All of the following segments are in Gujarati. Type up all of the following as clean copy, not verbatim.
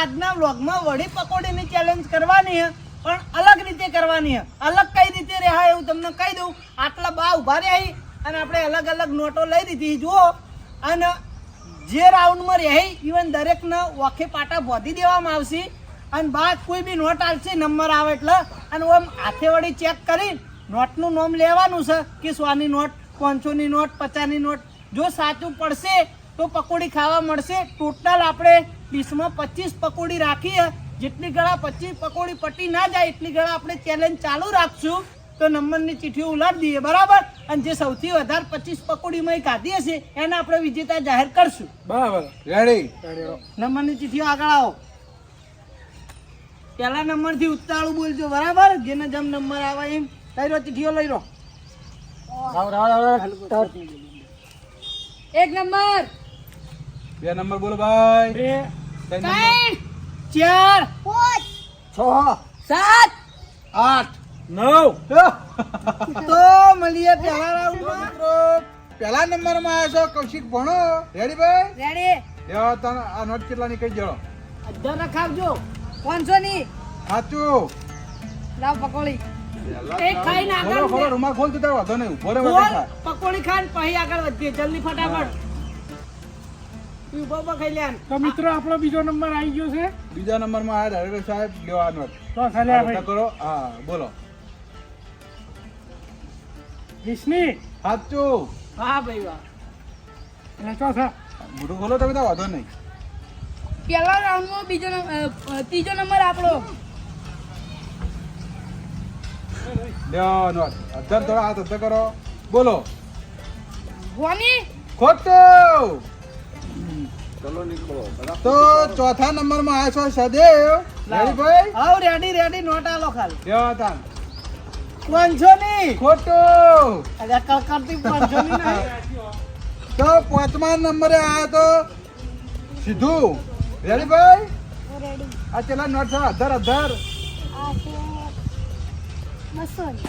આજના વ્લોગમાં વડી પકોડીની ચેલેન્જ કરવાની છે, પણ અલગ રીતે કરવાની છે. અલગ કઈ રીતે રહ્યા એવું તમને કહી દઉં. આટલા બા ઉભા રહ્યા અને આપણે અલગ અલગ નોટો લઈ દીધી જુઓ, અને જે રાઉન્ડમાં રહી ઇવન દરેકને ઓખે પાટા બોધી દેવામાં આવશે, અને બાદ કોઈ બી નોટ આવશે નંબર આવે એટલે, અને આમ હાથે વળી ચેક કરી નોટનું નામ લેવાનું છે કે 100ની નોટ, 500ની નોટ, 50ની નોટ. જો સાચું પડશે તો પકોડી ખાવા મળશે. ટોટલ આપણે ડીશમાં 25 પકોડી રાખીએ. જેટલી ગળા 25 પકોડી પટી ના જાય એટલી ગળા આપણે ચેલેન્જ ચાલુ રાખશું. તો નંબરની ચીઠીઓ ઉલાડી દઈએ, બરાબર? અને જે સૌથી વધારે 25 પકોડીમાં ખાધી હશે એને આપણે વિજેતા જાહેર કરશું. બરાબર, રેડી. નંબરની ચીઠીઓ આગળ આવો. પહેલા નંબરથી ઉતાળું બોલજો, બરાબર? જેને જેમ નંબર આવે એમ લઈ લો, ચીઠીઓ લઈ લો. 1 નંબર, 2 નંબર બોલો ભાઈ. 3 4 5 6 7 8 9. તો મળીએ પહેલા રાઉન્ડમાં. મિત્રો પહેલા નંબરમાં આવ્યો છો કૌશિક ભણો. રેડી ભાઈ? રેડી. લ્યો તને આ નોટ કેટલાની કઈ જળો? 18 રખાવજો. 500 ની સાચું. લાવ પકોડી. એક ખાઈને ખોલો આગળ ખોલો, વધે. રૂમાલ ખોલ તો તારો વાંધો નહીં. ઉભો રે બોલ, વાંધો થાય. પકોડી ખાઈને પછી આગળ વધીએ. જલ્દી ફટાફટ. તું ઉભો ઉભો ખાઈ લે આને. તો મિત્રો આપણો બીજો નંબર આવી ગયો છે. બીજા નંબરમાં આ ડાયરેક્ટર સાહેબ લ્યો આ નોટ. તો ખાલી આ આપણે રીતે કરો. હા બોલો. વિષ્ણી સાચું. વાહ ભાઈ વાહ. અને ચોથા મોઢું ખોલો તમે તો વાંધો નહીં. પહેલા રાઉન્ડમાં ત્રીજો નંબર આપણો. લ્યો નોટ. 18 થોડા હાથ હસ્તે કરો. બોલો. ભવાની. ખોટું. તો ચોથા નંબરમાં આવ્યો છો સદેવ. રેડી ભાઈ? How ready ready. નોટ આલો ખાલી. લ્યો તાન. 500 ની. ખોટું. અરે કલકત્તી 500 ની નહીં. તો પાંચમા નંબરે આવ્યો તો સીધું. રેડી ભાઈ? આ ચેલા નોટ છે 18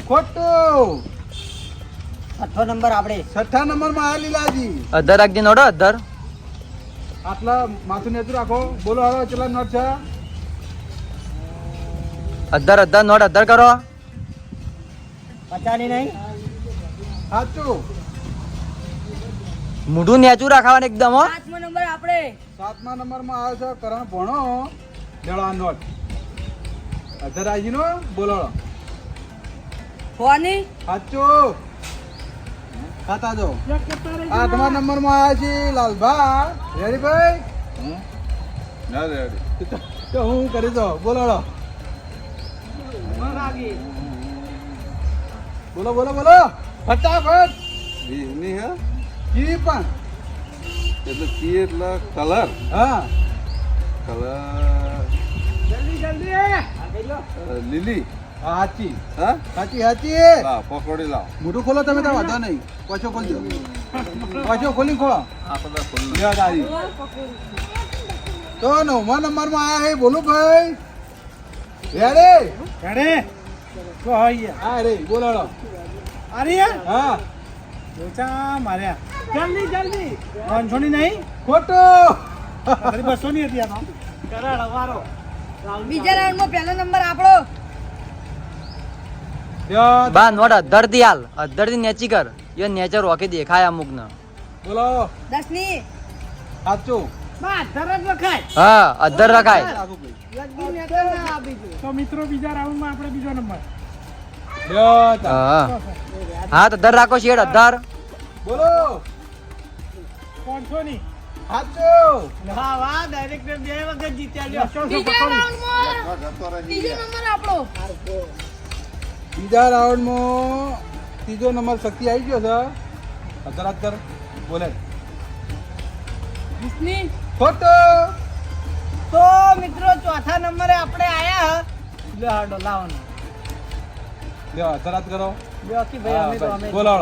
ખોટું. છઠ્ઠો નંબર આપણે. છઠ્ઠા નંબરમાં આવ્યા લીલાજી. 18 રાખજે નોટો 18. આટલા માથું નેતું રાખો. બોલો હવે ચેલા નોટ છે? 18 નોટ 18 કરો. 50 ની નહીં. સાચું. મોઢું નેચું રાખવાનું એકદમ હો. 5મો નંબર આપણે. સાતમા નંબરમાં આવ્યો છે કરણ ભણો. લેવા નોટ 18 આજી નો. બોલો. ભવાની. સાચું. ખાતા જો. આઠમા નંબરમાં આવ્યા છે લાલભા. રેડી ભાઈ? ના રેડી. તો હું કરી દો. બોલો. બોલો બોલો બોલો ફટાફટ. કી પણ એટલે કી એટલે કલર. હા કલર જલ્દી જલ્દી. લીલી. હા, સાચી. હા સાચી સાચી. લાવ પકોડી લાવ. મોટું ખોલો તમે તો વાંધો નહીં. પાછો ખોલજો. પાછો ખોલી ખોલો. આ બધા ખોલ. યાદ આવી. તો 9મા નંબરમાં આયા હે બોલું ભાઈ. રેડી? રેડી તો હોય હા રે બોલો. આર્યા હા લોચા માર્યા જલ્દી જલ્દી. 500 ની નહીં, ખોટું. ખાલી 200 ની હતી આનો. કરાડ વારો. બીજા રાઉન્ડમાં પહેલો નંબર આપણો. લ્યો, બા નોટ 18 થી હાલ. 18 થી નેચી કર. એ નેચર રોકી દેખાય અમુક ને. બોલો. 10 ની. સાચું. બા તરત લખાય. હા 18 રખાય. લગી ને તો ના આપી દો. તો મિત્રો બીજા રાઉન્ડમાં આપણે બીજો નંબર. લ્યો, તા. હા હા 18 રાખો શેડ 18. બોલો. 500 ની સાચું. વાહ વાહ. ડાયરેક્ટર 2 વખત જીત્યા લ્યો. બીજા રાઉન્ડમાં ત્રીજો નંબર આપણો. બીજા રાઉન્ડમાં ત્રીજો નંબર શક્તિ આવી ગયો છે. 18 બોલે. 20 ની. ખોટું. તો મિત્રો ચોથા નંબરે આપણે આયા. લ્યો હાડો લાવવાનો. લ્યો 18 કરો. લ્યો કે ભાઈ અમે તો હા, અમે. બોલો.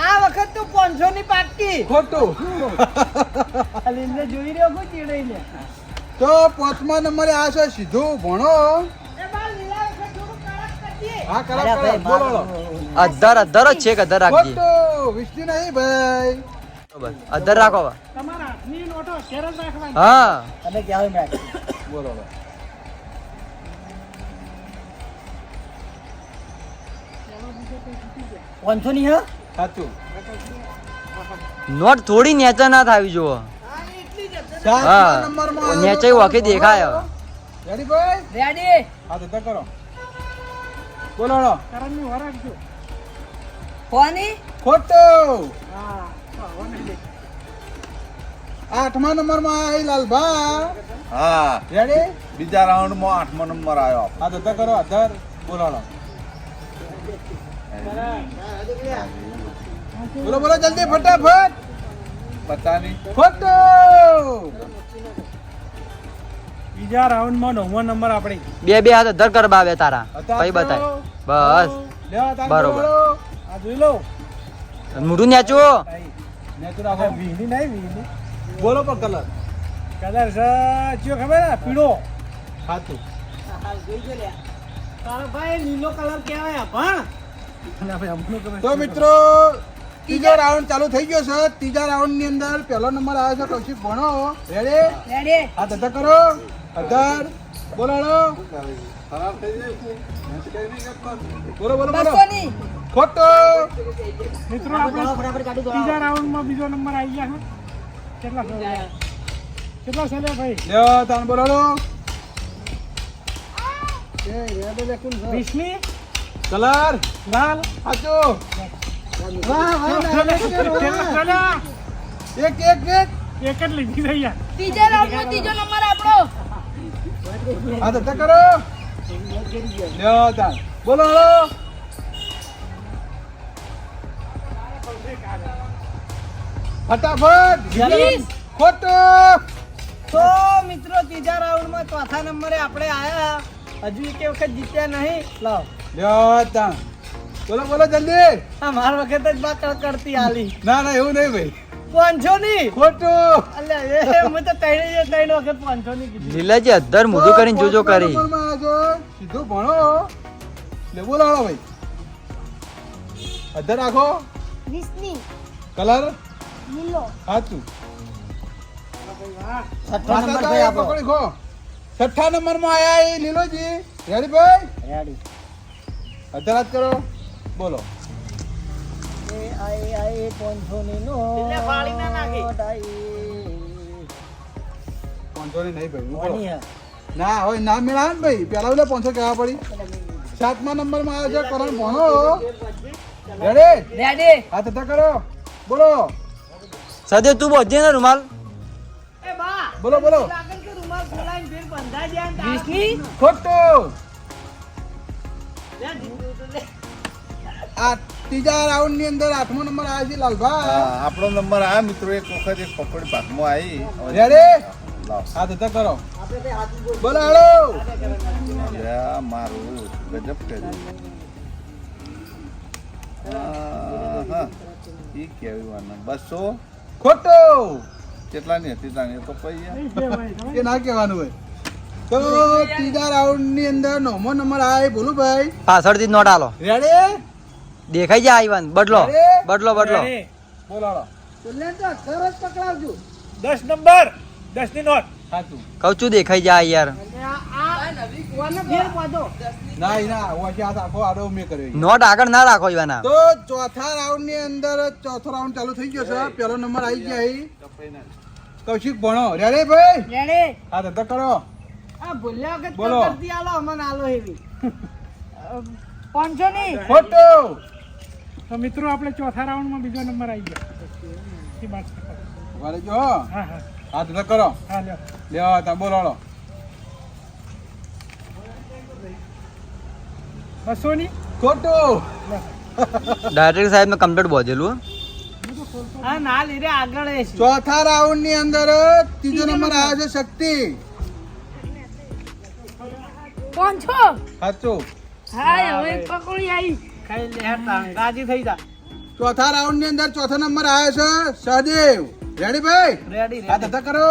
આ વખત તો 500 ની પાકી. ખોટું. અલીને જોઈ રહ્યો કોઈ ચીડાઈ લે. તો પાંચમા નંબરે આ છે સીધું ભણો. એ બા લીલા વખત થોડું કડક કરજે. હા કરા બોલો. 18 જ છે કે 18 રાખજે. ખોટું. વિષ્ણુ નહીં ભાઈ. બસ અધર રાખો હવે. તમારા હાથની નોટો અત્યારે જ રાખવાની. હા અને ક્યાં મેં બોલો હવે. પાંચસો ની હા સાચું. નોટ થોડી નેચર ના થાવી જુઓ. સાતમા હા નંબરમાં આવ્યો નેચર છે વાકી દેખાય હવે. રેડી ભાઈ રેડી હા તો કરો બોલો હળો. કરણની વાર રાખજો. કોની ખોટું. હા હવે નહીં દે. આઠમા નંબરમાં આવી લાલભા હા રેડી બીજા રાઉન્ડમાં 8મો નંબર આવ્યો હા તો કરો અધર બોલો હળો. બોલો બોલો જલ્દી ફટાફટ. પચાની ખોટું. બીજા રાઉન્ડમાં 9મો નંબર આપણે. બે બે હાથ અધર કર બાબે તારા પછી બતાય બસ લેવા તાર બરોબર. બોલો. આ જોઈ લો. મોઢું નેચું નેચું રાખો. વીની નહીં વીની. બોલો પણ કલર કલર છે ચિયો ખબર હે? પીળો. સાચું. તારો ભાઈ લીલો કલર કહેવાય ભણ અને આપણે અમનો ખબર તો મિત્રો ત્રીજો રાઉન્ડ ચાલુ થઈ ગયો છે. ત્રીજા રાઉન્ડ ની અંદર પહેલો નંબર આવ્યો છે કૌશિક ભણો. રેડી રેડી હા તો કરો અધર બોલો હળો. ખરાબ થઈ જાય બોલો બોલો બોલો 200 ની ખોટો. મિત્રો આપણે ત્રીજા રાઉન્ડમાં બીજો નંબર આવી ગયા છે. કેટલા છે? કેટલા છે લે ભાઈ? લ્યો તાન બોલો હળો. 20ની કલર લાલ. સાચું. કેટલા? એક એક એક એક જ લીધી થઈ યાર. ત્રીજા રાઉન્ડમાં ત્રીજો નંબર આપણો હા તો કરો લ્યો તાન બોલો હળો. ફટાફટ 20 ખોટો. તો મિત્રો ત્રીજા રાઉન્ડમાં ચોથા નંબરે આપણે આયા હજુ એક વખત જીત્યા નહીં લાવ લ્યો તાન બોલો બોલો જલ્દી. આ માર વખત જ બા કરતી આલી ના ના એવું નહીં ભાઈ. 500 ની ખોટું. અલ્યા એ મેં તો ત્રણ વખત 500 ની કીધી લીલાજી અધર મોઢું કરીને જોજો કરી નંબરમાં આ જો સીધું ભણો લે બોલો હળો ભાઈ. અધર રાખો 20 ની કલર લીલો સાચું. છઠ્ઠો નંબર ભાઈ આપણો પકડી ખો. છઠ્ઠા નંબરમાં આયા એ લીલોજી. રેડી ભાઈ રેડી અધર હાથ કરો બોલો. એ આઈ 500 ની નો એટલે ફાળી ના નાખી 500 ની નહીં ભાઈ કોની બોલો. હે ના હવે ના મેળા ને ભાઈ પેલા ઓલા 500 કહેવા પડી. સાતમા નંબરમાં આવ્યો છે કરણ ભણો. રેડી રેડી હાથ અધર કરો બોલો સદે તું બોધે ને રૂમાલ એ બા બોલો બોલો. લાગન કે રૂમાલ ખોલાઈને ફેર બંધાઈ દે ને 20 ની ખોટું. લે દીધું તો લે આ ત્રીજા રાઉન્ડ ની અંદર આઠમો નંબર આવ્યો છે લાલભા. આપણો નંબર આ મિત્રો એક વખત એક પકડી પાકમાં આવી રેડી લાવ હાથ અધર કરો બોલો હાલો. અલ્યા, મારું ગજબ કર્યું હા ઈ કેવી વાના 200 ખોટું. કેટલાની હતી તાણી એ તો પૈયા નહીં બે ભાઈ ખબર? એ ના કહેવાનું હોય. તો ત્રીજા રાઉન્ડ ની અંદર નવમો નંબર આવે બોલું ભાઈ. પાછળથી જ નોટ આલો રેડી દેખાઈ જાય આઈવાન બદલો બદલો બદલો રેડી. બોલો હાલો. સરસ પકડાવજો 10 નંબર 10 ની નોટ. સાચું. કહું છું દેખાઈ જાય યાર કોને ફેર પાડો ના ઈ ના ઓછી હાથ આખો આડો મેં કર્યો. નોટ આગળ ના રાખો ઈવાના તો ચોથા રાઉન્ડ ની અંદર ચોથો રાઉન્ડ ચાલુ થઈ ગયો છે. પહેલો નંબર આવી જાય કૌશિક ભણો. રેડી ભાઈ રેડી હાથ અધર કરો આ ભૂલ્યા વખત બોલો. કરતી આલો અમને આલો એવી 500 ની ખોટું. તો મિત્રો આપણે ચોથા રાઉન્ડમાં બીજો નંબર આવી ગયો. એ વાત છે. વારે જો હા હા હાથ અધર કરો હા લ્યો. લ્યો તા બોલો હાલો. 200 ની ખોટું. ડાયરેક્ટર સાહેબ મેં કમ્પ્લીટ બોધેલું હા ના લીધે આગળ એ છે ચોથા રાઉન્ડ ની અંદર ત્રીજો નંબર આવ્યો છે શક્તિ. 500 સાચું. હા હવે પકોડી આવી ખાઈ લે હેઠ રાજી થઈ જા ચોથા રાઉન્ડ ની અંદર ચોથો નંબર આવ્યો છે સહદેવ. રેડી ભાઈ રેડી હાથ અધર કરો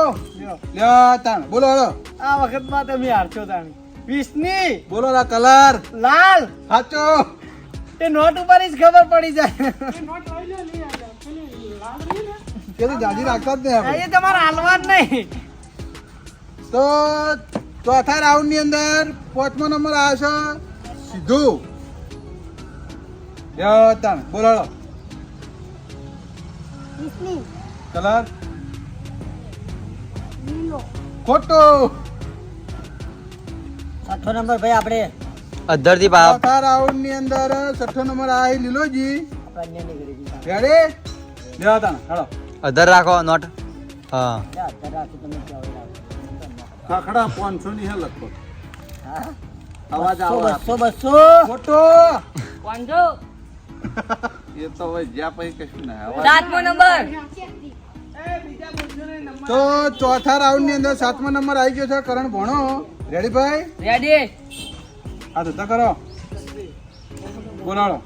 લ્યો તાણ બોલો હાલો. આ વખત માં તમે હારશો તાણી 20 ની બોલો લા કલર લાલ સાચો. એ નોટ ઉપર જ ખબર પડી જાય એ નોટ લઈ લે લઈ આવ્યા. પેલી લાલ રહી ને એ તો જાજી રાખતા જ નહીં આ આપણે. એ તમારે હાલવા જ નહીં. તો ચોથા રાઉન્ડ ની અંદર 5મો નંબર આવ્યો છે સીધું. તાણ બોલાડો. વિસની કલર લીલો ખોટો. છઠ્ઠો નંબર ભાઈ આપણે અધરથી પાપ ચોથા રાઉન્ડ ની અંદર 6થો નંબર આવે લીલોજી. રેડી? લ્યો તાણ હાલો. અધર રાખો નોટ હા ખાખડા 500 ની હે લગભગ અવાજ આવે ખોટો. એ તો હવે જ્યાં પછી કશું ના અવાજ તો ચોથા રાઉન્ડ ની અંદર 7મો નંબર આવી ગયો છે કરણ ભણો. રેડી ભાઈ? રેડી. હા ધંધા કરો. બોલાડો.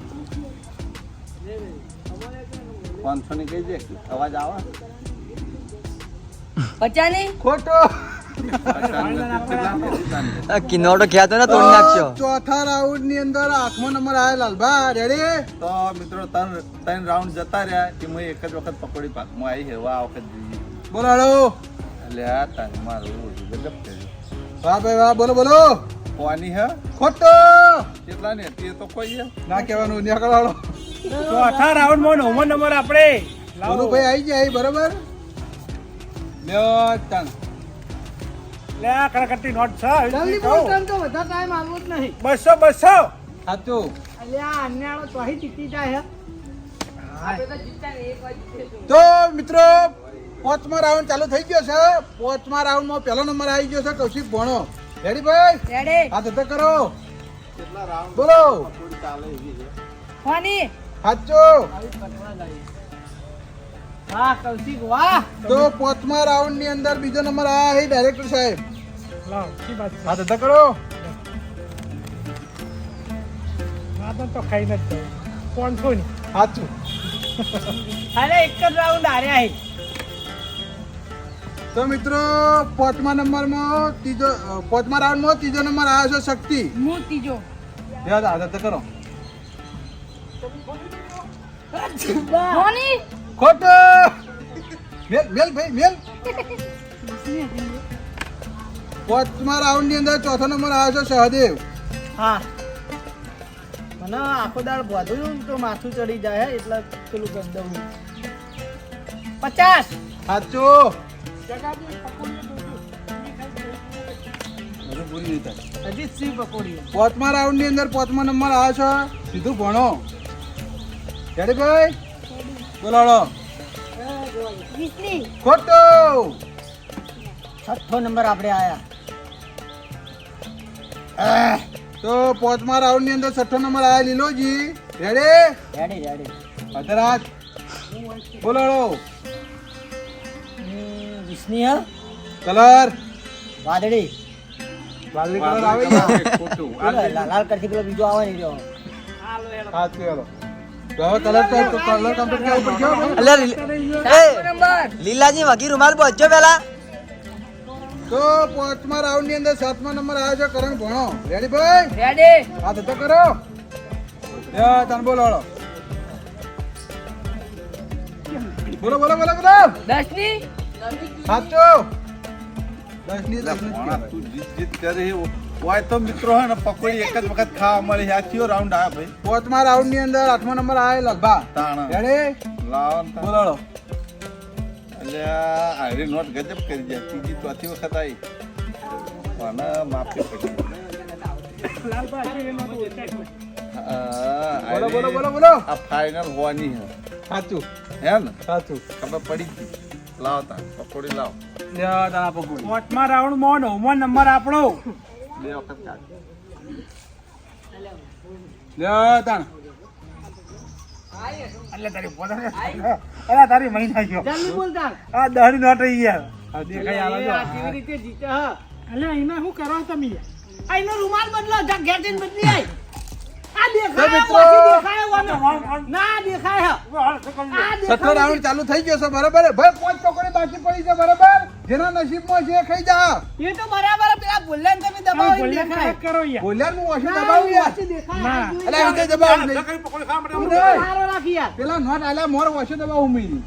500 ની કહી દે અવાજ આવે ખોટો. કિનોટો ખ્યાતો ને તોડી નાખશો. ચોથા રાઉન્ડ ની અંદર 8મો નંબર આવે લાલભા. રેડી? તો મિત્રો ત્રણ રાઉન્ડ જતા રહ્યા એમાં એક જ વખત પકોડી પાકમાં આવી છે આ વખત જોઈએ બોલાડો. એટલે આ તારે મારું ગજબ થયું વાહ ભાઈ વાહ. બોલો બોલો. કોની હે ખોટો. કેટલા ને તે તો કોઈ હે ના કહેવાનું નીકળવાળો. ચોથા રાઉન્ડમાં 9મો નંબર આપણે બોલો ભાઈ આવી જાય બરોબર. લ્યો તાણ. લે આ કડકડતી નોટ છે જલ્દી બોલ, તને તો વધારે ટાઈમ આલવો જ નહીં. 200 સાચું. અલ્યા આ અન્યાળો તો અહીં જીતી જાય હે. તો મિત્રો 5મો રાઉન્ડ ચાલુ થઈ ગયો છે. 5મા રાઉન્ડમાં પહેલો નંબર આવી ગયો છે કૌશિક ભણો. રેડી ભાઈ? હા ધંધા કરો. બોલો. સાચું. વાહ કૌશિક વાહ. તો 5મા રાઉન્ડ ની અંદર બીજો નંબર આયા છે ડાયરેક્ટર સાહેબ. લાવ કી બાત છે હા ધંધા કરો. વાદન તો ખાઈ નથી 500 ની સાચું. અરે એક જ રાઉન્ડ હાર્યા હે. તો મિત્રો 5મા નંબરમાં ત્રીજો 5મા રાઉન્ડમાં ત્રીજો નંબર આવ્યો છે શક્તિ. હું ત્રીજો યાદ હા ધંધા કરો. ધોની ખોટો. મેલ મેલ ભાઈ મેલ. 5મા રાઉન્ડ ની અંદર ચોથો નંબર આવ્યો છે સહદેવ. હા મને આખો દાળ બોધું તો માથું ચડી જાય હે, એટલે પેલું કરી દઉં 50. સાચું. જગાજી પકોડી હજુ પૂરી નહીં થાય. હજી સી પકોડી. 5મા રાઉન્ડ ની અંદર 5મો નંબર આવ્યો છે સીધું ભણો. રેડી ભાઈ? બોલાડો. વિસની ખોટો. છઠ્ઠો નંબર આપણે આયા. તો 5મા રાઉન્ડ ની અંદર 6થો નંબર આવ્યો લીલોજી. રેડી? Ready ready. અધરાજ. બોલાડો. વિષ્ણી હે કલર વાદળી. વાદળી કલર આવે છે. ખોટું પેલો લાલ કરથી પેલો બીજો આવે નહીં રહ્યો. હા ચાલો. તો હવે કલર તો કલર કમ્પ્લીટ કરવા પડશે હો ભાઈ. અલ્યા લીલાજી વગી રૂમાલ પહોંચજો પેલા. તો 5મા રાઉન્ડ ની અંદર 7મા નંબર આવ્યો છે કરણ ભણો. રેડી ભાઈ? રેડી. હા તો કરો. તને બોલાડો. બોલો બોલો બોલો બોલો. 10 ની સાચો. 10 ની 10 ની ભણા તું જીત કરે એવું હોય તો મિત્રો હે ને પકોડી એક જ વખત ખાવા મળે છે આ કયો રાઉન્ડ આવ્યા ભાઈ 5મા રાઉન્ડ ની અંદર 8મો નંબર આવે લગભગ. તાણ રેડી? લાવો ને તાણ. બોલાડો. એટલે આરી નોટ ગજબ કરી જાય ત્રીજી ચોથી વખત આવી અને માફી પડી લાલભાઈ એ નોટ ઓછા છે બોલો બોલો બોલો બોલો. આ ફાઇનલ હોવાની હે સાચું હે ને સાચું. ખબર પડી ગઈ લાવો તાણ પકોડી લાવો લ્યો તારા પકોડી. 5મા રાઉન્ડમાં 9મો નંબર આપણો બે વખત કાઢ લ્યો તાણ. એટલે તારી પોતાને અરે તારી મહિના ગયો જલ્દી બોલતા. આ 10 ની નોટ રહી યાર આ દેખાઈ આવે આ જો કેવી રીતે જીતે હ. એટલે એના શું કરો તમે યાર આ એનો રૂમાલ બદલો જા ઘેર જઈને બદલી આય. આ દેખાય મિત્રો. ઓછી દેખાય વાનો. ના દેખાય હ. આ છઠ્ઠો દેખાય. રાઉન્ડ ચાલુ થઈ ગયો છે બરાબર. ભાઈ 5 પકોડી બાકી પડી છે બરાબર. જેના નસીબમાં છે એ ખાઈ જા. એ તો બરાબર પેલા બોલ્યા તમે દબાવી બોલ્યા દેખાય. કરો યાર બોલ્યાનું ઓછું ના, દબાવું યાર. ઓછી દેખાય. ના. આ જોઈ અલા લો. એ રીતે દબાવું નહીં. પકોડી ખાવા માટે નહીં. સારો રાખી યાર. પેલા નોટ આલ્યા મોર ઓછું દબાવું મીરી.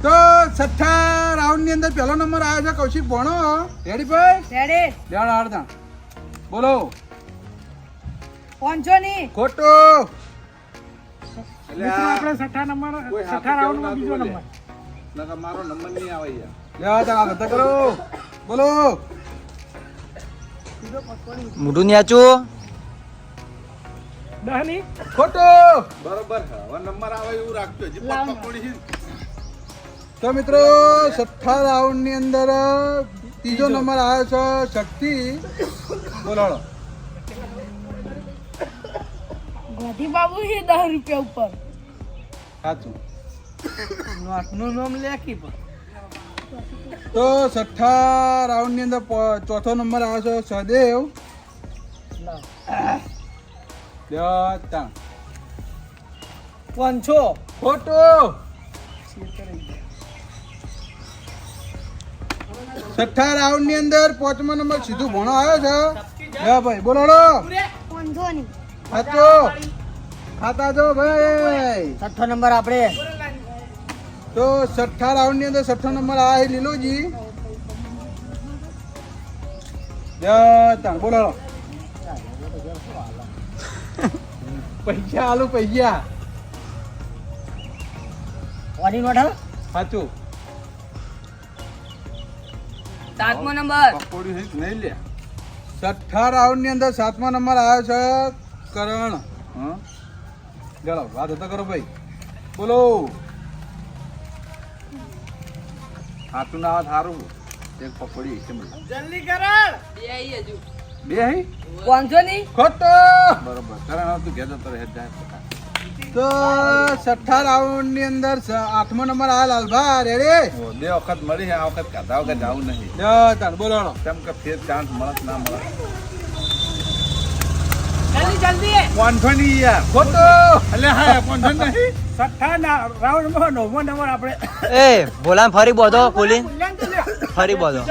તો છઠ્ઠા રાઉન્ડ ની અંદર પહેલો નંબર આવ્યો છે કૌશિક ભણો. રેડી ભાઈ? રેડે લેવડ હાડતા. બોલો. 500 ની ખોટો. એટલે મિત્રો આ આપણે છઠ્ઠા નંબર કોઈ હાથ છઠ્ઠા રાઉન્ડમાં બીજો બોલે. નંબર. નકર મારો નંબર નહીં આવે યાર. લેવા તા ધંધા કરો. બોલો. મોઢું નેચું. 10 ની ખોટો. બરોબર છે. હવે નંબર આવે એવું રાખજો. હજી પણ પકોડી છે. તો મિત્રો છઠ્ઠા રાઉન્ડ ની અંદર ત્રીજો નંબર આવ્યો છે શક્તિ. બોલાડો. ગાંધી બાબુ છે 10 રૂપિયા ઉપર. સાચું. નોટનું નામ લેખી પણ. તો છઠ્ઠા રાઉન્ડ ની અંદર ચોથો નંબર આવ્યો છે સહદેવ. લેવા 500. ખોટો. છઠ્ઠા રાઉન્ડ ની અંદર પાંચમા નંબર સીધું ભણો આવ્યો છે. લે ભાઈ બોલાડો. 500 ની સાચો. ખાતા જો ભાઈ. છઠ્ઠો નંબર આપણે. તો છઠ્ઠા રાઉન્ડ ની અંદર છઠ્ઠો નંબર આવે લીલોજી. બોલાડો. પૈસા આલુ પૈસા. વાડી નોટ હાલ. સાચું. 7મો નંબર પકોડી છે કે નહીં લે? છઠ્ઠા રાઉન્ડ ની અંદર સાતમા નંબર આવ્યો છે કરણ. હા? ચાલો વાત હતો કરો ભાઈ. બોલો. હાથું ના આવે સારું. એક પકોડી છે મને. જલ્દી કરણ. બે હઈ? 500 ની ખોટો. બરોબર. કરણ આવતું ઘેર જતો રહે જાય. તો છઠ્ઠા રાઉન્ડ ની અંદર આઠમો નંબર આવ્યો લાલભા. રેડી? ઓ, બે વખત મળી છે. આ વખત કાઢા વખત જવું નહીં. બોલાડો. કેમ કે ફેર ચાન્સ મળે કે ના મળે. જલ્દી જલ્દી. 500 ની યાર. ખોટો. એટલે હા 500 નહીં. છઠ્ઠા રાઉન્ડમાં 9મો નંબર આપણે. એ ભોલાને ફરી બોધો ખોલી. મૂલ્યાંકન લે. ફરી બોધો.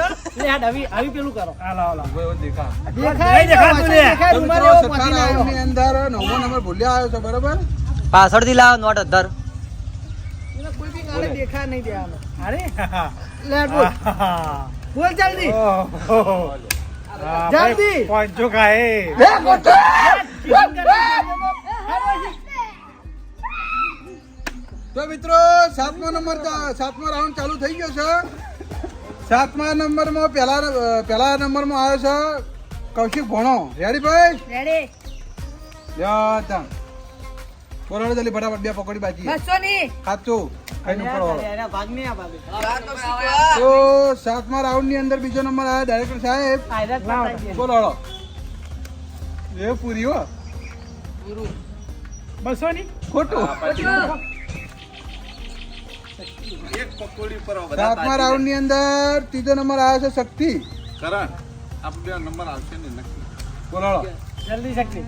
લે હાડ આવી પેલું કરો. હાલો હાલો દેખા. દેખાય દેખાતું લે. દેખાય તો રૂમાલ મિત્રો એવો છઠ્ઠા પકડીને રાઉન્ડ આવ્યો. ની અંદર નવમો નંબર ભૂલ્યા આવ્યો છે. બરોબર. પાછળથી લાવ નોટ અધર. એને કોઈ બી ગાળે દેખા નહીં દેવાનો. અરે લે હાડ બોલ. બોલ જલ્દી. જલ્દી. 500 કાએ. તો મિત્રો સાતમો રાઉન્ડ ચાલુ થઈ ગયો છે. સાતમા નંબરમાં પહેલા નંબરમાં આવ્યો છે કૌશિક ભણો. રેડી ભાઈ? રેડે બોલાડો જલ્દી ફટાફટ. બે પકોડી બાકી. 200 ની સાચું. ખાઈને ઉપર વાળો. એના ભાગ નહીં આ ભાગ. તો સાતમા રાઉન્ડ ની અંદર બીજો નંબર આવ્યો ડાયરેક્ટર સાહેબ. આયરા જ પતાઈ દે. બોલાડો. એ પૂરી હો. 200 ની ખોટું. એક પકોડી પર બધા સાતમા તાજી રાઉન્ડ ની અંદર ત્રીજો નંબર આવ્યો છે શક્તિ. કરણ આપણે બે નંબર આવશે ને નક્કી. બોલાડો. જલ્દી શક્તિ.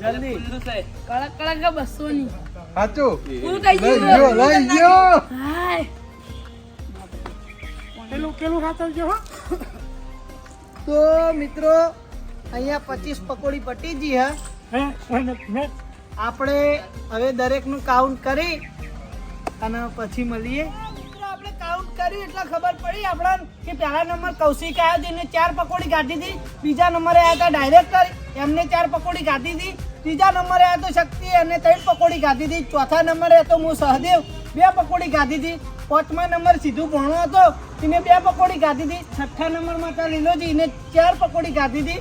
જલ્દી. કડક કડક 200 ની સાચું. પૂરું થઈ લઈ ગયું ગયો લઈ ગયો. હાય પેલું ખાતર જો હો. તો મિત્રો અહીંયા 25 પકોડી પટી ગઈ હે. મેં આપણે હવે દરેકનું કાઉન્ટ કરી અને પછી મળીએ. મિત્રો આપણે કાઉન્ટ કર્યું એટલે ખબર પડી આપણને કે પહેલા નંબર કૌશિક આવ્યો જેને 4 પકોડી કાઢી હતી. બીજા નંબરે આવ્યા હતા ડાયરેક્ટર, એમને 4 પકોડી કાઢી હતી. ત્રીજા નંબરે આવ્યો તો શક્તિ, એને 3 પકોડી કાઢી હતી. ચોથા નંબરે હતો હું સહદેવ, 2 પકોડી કાઢી હતી. પાંચમા નંબર સીધું ભણો હતો, એને 2 પકોડી કાઢી હતી. છઠ્ઠા નંબરમાં હતા લીલોજી, એને 4 પકોડી કાઢી હતી.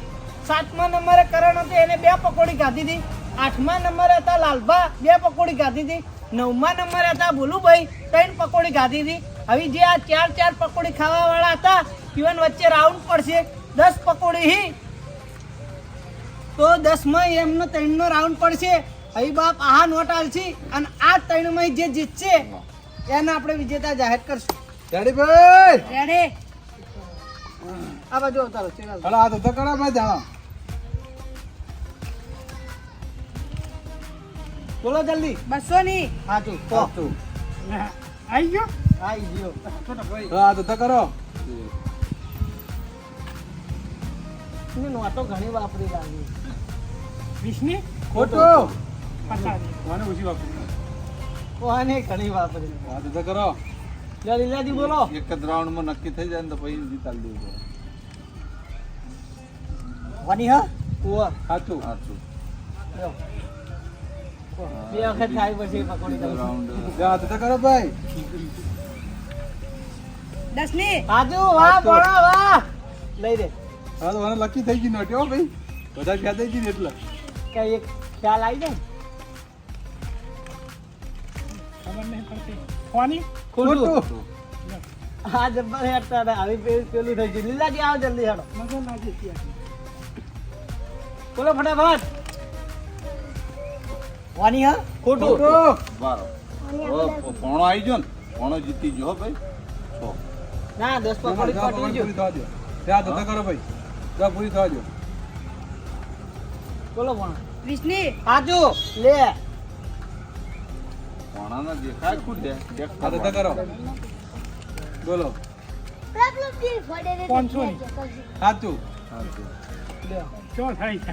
સાતમા નંબરે કરણ હતો, એને 2 પકોડી કાઢી હતી. આઠમા નંબરે હતા લાલભા, 2 પકોડી કાઢી હતી. નવમા નંબરે હતા ભોલુભાઈ, 3 પકોડી કાઢી હતી. હવે જે આ 4 પકોડી ખાવા વાળા હતા ઇવન વચ્ચે રાઉન્ડ પડશે 10 પકોડી હી, તો 10માં એમનો 3નો રાઉન્ડ પડશે. હવે બાપ આ નોટ આલશે અને આ 3માં જે જીતશે એને આપણે વિજેતા જાહેર કરશું. રેડી ભાઈ? રેડે આ બાજુ અવતારો ચેનલ. હાલો આ તો કરા માં જાણો. બોલો જલ્દી. 200 ની હાચું તો સાચું. આવી ગયો. આઈ ગયો. તો આ તો કરો. એને નોટો ઘણી વાપરી લાગી. 20 ની ખોટું. 50 ની કોને ઓછી વાપરી? કોને ઘણી વાપરી. આ તો કરો. લે લીલાજી બોલો. એક જ રાઉન્ડમાં નક્કી થઈ જાય ને તો પછી જીતાડી દેવું પડે. વાની હા ઓવા સાચું સાચું. બે વખત થાય પછી પકોડી તમે. રાઉન્ડ જા તો કરો ભાઈ. 10 ની આજુ વાહ ભણો વાહ લઈ દે. હા તો મને લકી થઈ ગઈ નોટ હો ભાઈ. બધા ખ્યાલ થઈ ગઈ ને એટલે. કઈ એક ખ્યાલ આવી જાય ને? ખબર નહીં પડતી કોની ખોટું. હા જબ્બર હેડતા હતા. આવી પેલું થઈ ગયું. લીલાજી આવો જલ્દી હેડો. મજા લાગે ત્યાં બોલો ફટાફટ. વાની હા ખોટું. બારો. પોણો આવી ગયો ને પોણો જીતી ગયો હો ભાઈ. છો. ના 10 પકોડી જા, પટી પૂરી ગયું. થવા દો. જા તો કરો ભાઈ. જા પૂરી થવા દો. બોલો ભણો. 20 ની આજુ લે. પોણાનો દેખાય ખુદ દે. હા તો કરો. બોલો. 500 ની સાચું. લે. કેવો થાય છે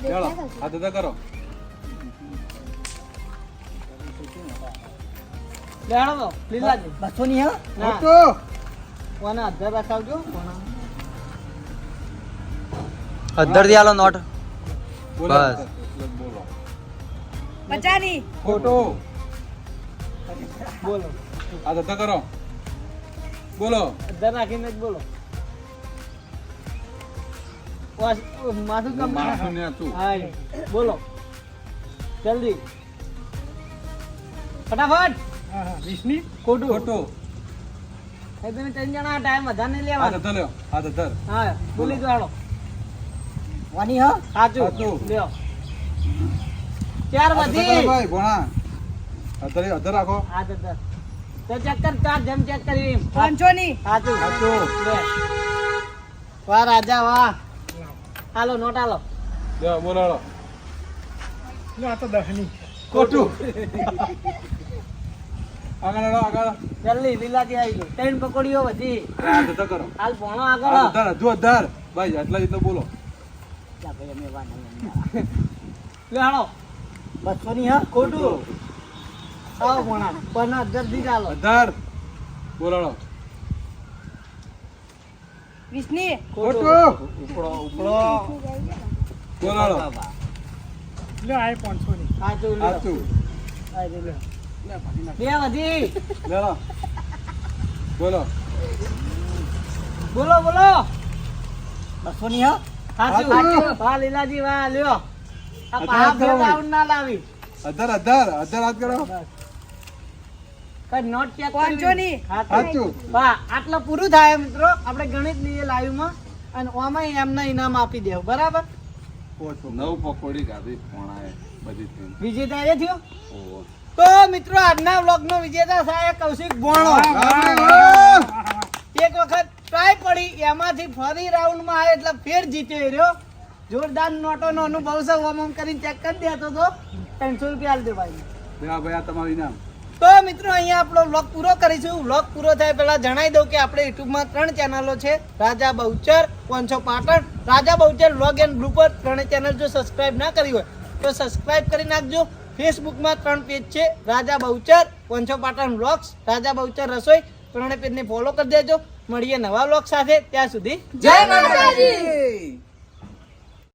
ચાલો હા તો કરો. લે હેડો તો લીલાજી. 200 ની હા ના ખોટું. કોના અધર રખાવજો. અધર થી આલો નોટ. બોલો. બસ. બોલો. 50 ની ખોટું. બોલો. હા તો કરો. બોલો. અધર રાખીને જ બોલો. માથું કમ માથું ને હતું. હા બોલો જલ્દી ફટાફટ. હા હા 20 ની ખોટું. ખોટું. એ તમે 3 જણા ટાઈમ વધારે નહીં હા લેવાનો. તો લ્યો. હા તો ધર. હા બોલી દો હાલો. વાની હા સાચું સાચું. લ્યો 4 હા તો કરો વધી. ભાઈ ભણા. અધર રાખો. હા તો ચેક કર. 4 જેમ ચેક કરી એમ. 500 ની સાચું સાચું. લે. વાહ રાજા વાહ. હાલો નોટ હાલો. લ્યો બોલો. લો આ તો 10 ની ખોટું. આગળ હેડો, આગળ. જલ્દી લીલાજી આવી ગયું. 3 પકોડીઓ વધી. હા તો કરો. હાલ ભણો હા આગળ. તો ધર. જો ધર. ભાઈ આટલા જેટલો બોલો. જા ભાઈ અમે વાના લે હાલો. 200 ની હા ખોટું. આવો ભણા પણ જલ્દી ચાલો. ધર. બોલો. 20 ની ખોટું. ઉપડો ઉપડો. બોલો. લો આ 500 ની સાચું લ્યો. સાચું. આ લે લ્યો. 2 વધી. લેલો. બોલો. બોલો બોલો. 200 ની હા સાચું. સાચું. વાહ લીલાજી વાહ લ્યો. આ અધર પાપ કરો ભાઈ. રાઉન્ડ ના લાવી. અધર હાથ કરો. કઈ નોટ ચેક 500 ની સાચું. વાહ આટલું પૂરું થાય મિત્રો. આપણે ગણિત લઈએ લાઈવ માં અને ઓમાં એમને ઇનામ આપી દેવું બરાબર. 9 પકોડી ખાધી પોણાએ બધી થઈને. વિજેતા એ થયો. ઓહો. તો મિત્રો આજના વ્લોગ નો વિજેતા થાય કૌશિક ભોણો. એક વખત ટ્રાય પડી એમાંથી ફરી રાઉન્ડ માં આવે એટલે ફેર જીત્યો રહ્યો. જોરદાર નોટો નો અનુભવ છે. ઓમ કરીને ચેક કરી દેતો તો 300 રૂપિયા આલ દે ભાઈ. ભાઈ આ તમારું ઇનામ. તો મિત્રો અહીંયા આપણો વ્લોગ પૂરો કરીશું. વ્લોગ પૂરો થાય પહેલા જણાવી દઉં કે આપણે યુટ્યુબમાં 3 ચેનલો છે. રાજા બહુચર, પોંછો Patan, Raja Bahuchar vlog and blooper. 3 channel જો સબસ્ક્રાઇબ ના કરી હોય તો સબસ્ક્રાઇબ કરી નાખજો. ફેસબુકમાં 3 પેજ છે. રાજા બહુચર, પોંછો પાટણ વ્લોગ્સ, રાજા બહુચર રસોઈ. 3 પેજને ફોલો કરી દેજો. મળીએ નવા વ્લોગ સાથે. ત્યાં સુધી જય માતાજી.